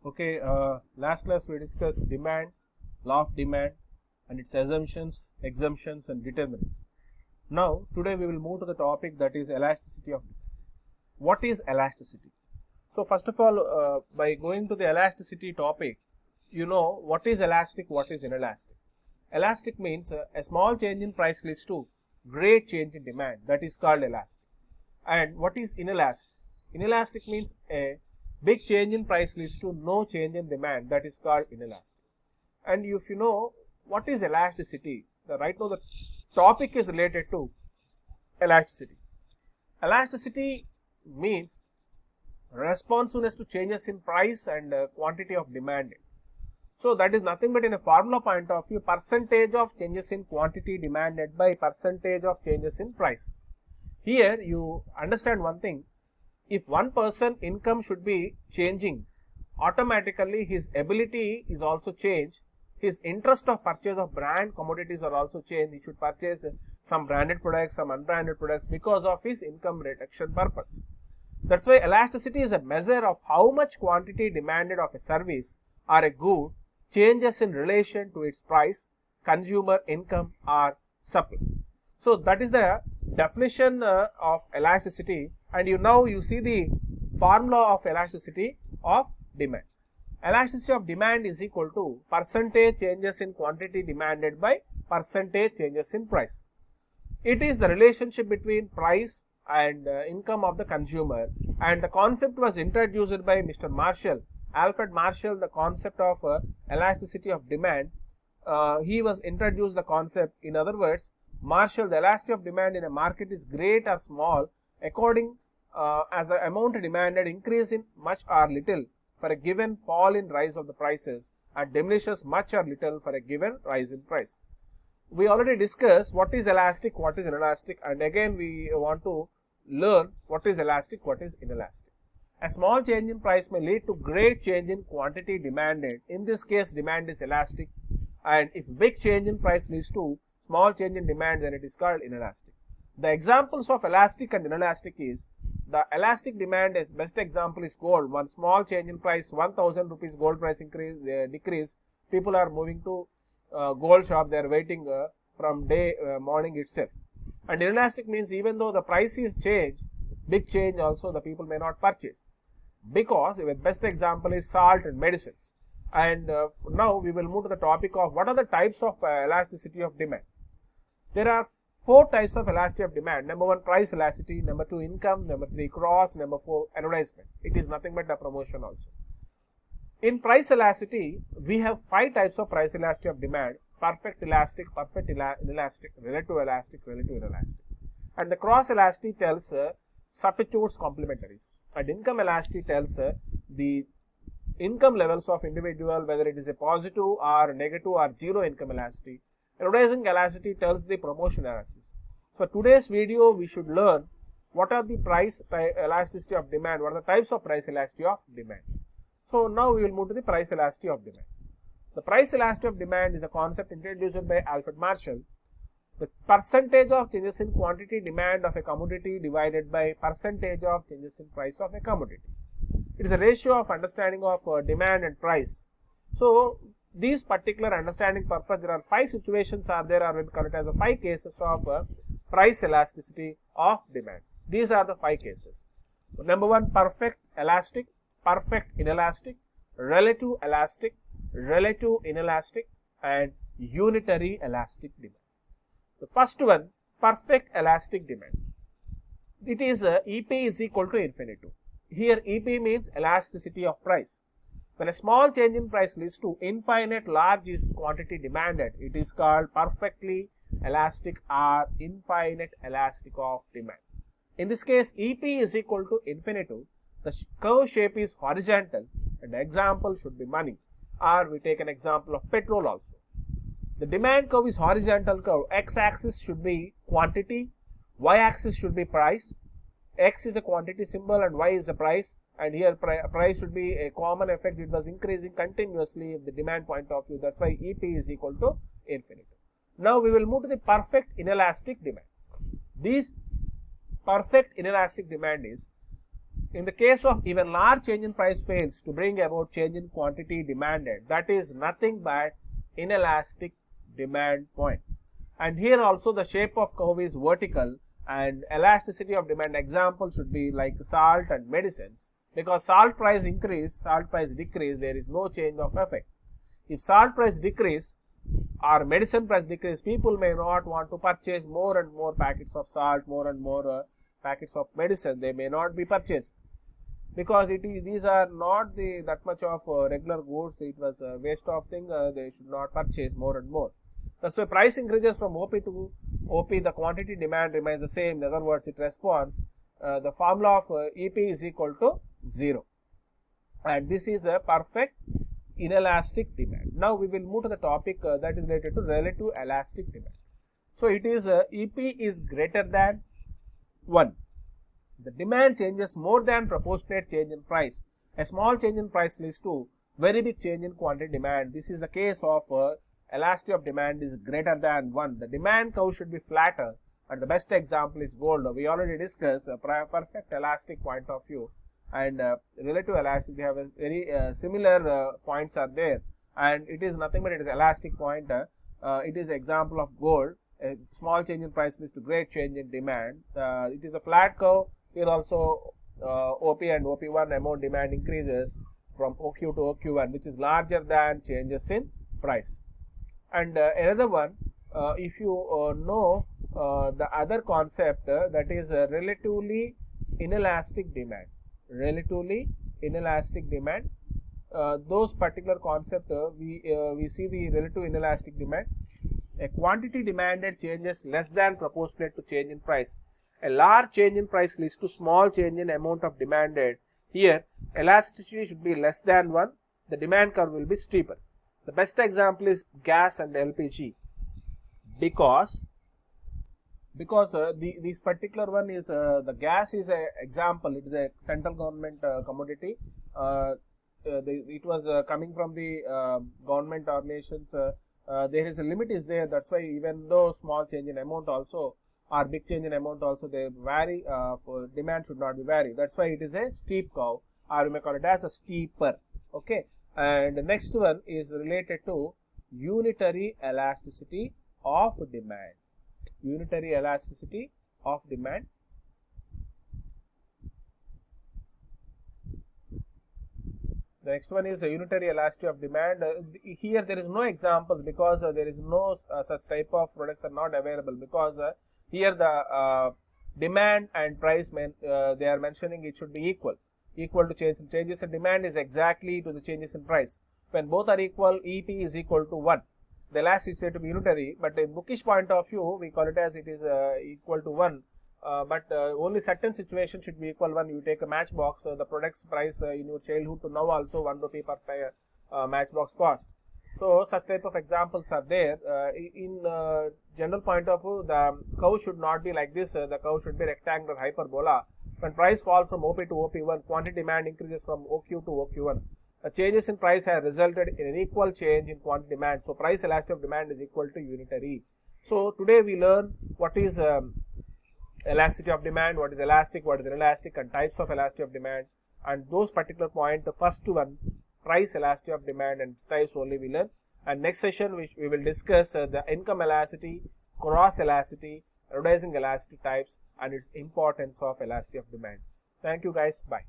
Okay, last class we discussed demand, law of demand and its assumptions, exemptions and determinants. Now, today we will move to the topic that is elasticity of demand. What is elasticity? So, first of all, by going to the elasticity topic, you know what is elastic, what is inelastic. Elastic means a small change in price leads to great change in demand, that is called elastic. And what is inelastic? Inelastic means a big change in price leads to no change in demand, that is called inelastic. And if you know what is elasticity, right now the topic is related to elasticity. Elasticity means responsiveness to changes in price and quantity of demand. So that is nothing but in a formula point of view, percentage of changes in quantity demanded by percentage of changes in price. Here you understand one thing, if one person income should be changing, automatically his ability is also changed, his interest of purchase of brand commodities are also changed, he should purchase some branded products, some unbranded products because of his income reduction purpose. That's why elasticity is a measure of how much quantity demanded of a service or a good changes in relation to its price, consumer income or supply. So that is the definition of elasticity, and now you see the formula of elasticity of demand. Elasticity of demand is equal to percentage changes in quantity demanded by percentage changes in price. It is the relationship between price and income of the consumer, and the concept was introduced by Mr. Marshall, Alfred Marshall, the concept of elasticity of demand. He was introduced the concept. In other words, Marshall, the elasticity of demand in a market is great or small according as the amount demanded increase in much or little for a given fall in rise of the prices and diminishes much or little for a given rise in price. We already discussed what is elastic, what is inelastic, and again we want to learn what is elastic, what is inelastic. A small change in price may lead to great change in quantity demanded. In this case, demand is elastic, and if big change in price leads to small change in demand, then it is called inelastic. The examples of elastic and inelastic is, the elastic demand is best example is gold. One small change in price, 1000 rupees gold price decrease, people are moving to gold shop, they are waiting from day morning itself. And inelastic means even though the price is changed, big change also, the people may not purchase, because the best example is salt and medicines. And now we will move to the topic of what are the types of elasticity of demand. There are 4 types of elasticity of demand. Number 1, price elasticity. Number 2, income. Number 3, cross. Number 4, advertisement. It is nothing but a promotion also. In price elasticity, we have 5 types of price elasticity of demand: perfect elastic, perfect inelastic, relative elastic, relative inelastic. And the cross elasticity tells substitutes complementaries. And income elasticity tells the income levels of individual, whether it is a positive or negative or zero income elasticity. Advertising elasticity tells the promotion elasticity. So today's video we should learn what are the price elasticity of demand, what are the types of price elasticity of demand. So now we will move to the price elasticity of demand. The price elasticity of demand is a concept introduced by Alfred Marshall. The percentage of changes in quantity demand of a commodity divided by percentage of changes in price of a commodity. It is a ratio of understanding of demand and price. So these particular understanding purpose, there are 5 situations are there, are called as 5 cases of price elasticity of demand. These are the 5 cases. Number 1, perfect elastic, perfect inelastic, relative elastic, relative inelastic, and unitary elastic demand. The first one, perfect elastic demand. It is EP is equal to infinity. Here EP means elasticity of price. When a small change in price leads to infinite large quantity demanded, it is called perfectly elastic or infinite elastic of demand. In this case, EP is equal to infinity. The curve shape is horizontal, and the example should be money, or we take an example of petrol also. The demand curve is horizontal curve. X-axis should be quantity, Y-axis should be price. X is the quantity symbol and Y is the price, and here price should be a common effect. It was increasing continuously in the demand point of view. That's why EP is equal to infinity. Now we will move to the perfect inelastic demand. This perfect inelastic demand is in the case of even large change in price fails to bring about change in quantity demanded, that is nothing but inelastic demand point. And here also the shape of curve is vertical, and elasticity of demand example should be like salt and medicines, because salt price increase, salt price decrease, there is no change of effect. If salt price decrease or medicine price decrease, people may not want to purchase more and more packets of salt, more and more packets of medicine. They may not be purchased because these are not that much of regular goods. It was a waste of thing. They should not purchase more and more. That's why price increases from OP to OP, the quantity demand remains the same. In other words, it responds. The formula of EP is equal to 0. And this is a perfect inelastic demand. Now we will move to the topic that is related to relative elastic demand. So it is EP is greater than 1. The demand changes more than proportionate change in price. A small change in price leads to very big change in quantity demand. This is the case of elasticity of demand is greater than 1. The demand curve should be flatter, and the best example is gold. We already discussed a perfect elastic point of view, and relative elastic, they have a very similar points are there, and it is nothing but it is elastic point. It is example of gold. A small change in price leads to great change in demand. It is a flat curve. Here also OP and OP1 amount demand increases from OQ to OQ1, which is larger than changes in price. And another one, if you know the other concept, that is relatively inelastic demand. Relatively inelastic demand. Those particular concept, we see the relative inelastic demand. A quantity demanded changes less than proportionate to change in price. A large change in price leads to small change in amount of demanded. Here, elasticity should be less than 1. The demand curve will be steeper. The best example is gas and LPG, because this particular one is the gas is a example. It is a central government commodity. It was coming from the government organizations. There is a limit is there. That's why even though small change in amount also or big change in amount also, they vary. For demand should not be vary. That's why it is a steep curve, or you may call it as a steeper. Okay. And the next one is related to unitary elasticity of demand. Unitary elasticity of demand. The next one is unitary elasticity of demand. Here there is no examples, because there is no such type of products are not available, because here the demand and price they are mentioning it should be equal to changes in demand is exactly to the changes in price. When both are equal, EP is equal to 1. The elasticity is said to be unitary, but in bookish point of view, we call it as it is equal to 1. But only certain situation should be equal. When you take a matchbox, the product's price in your childhood to now also 1 rupee per matchbox cost. So such type of examples are there. In general point of view, the curve should not be like this. The curve should be rectangular hyperbola. When price falls from OP to OP1, quantity demand increases from OQ to OQ1. Changes in price have resulted in an equal change in quantity demand. So price elasticity of demand is equal to unitary. So today we learn what is elasticity of demand, what is elastic, what is inelastic, and types of elasticity of demand. And those particular point, the first one, price elasticity of demand and types only we learn. And next session we will discuss the income elasticity, cross elasticity, advertising elasticity types, and its importance of elasticity of demand. Thank you guys. Bye.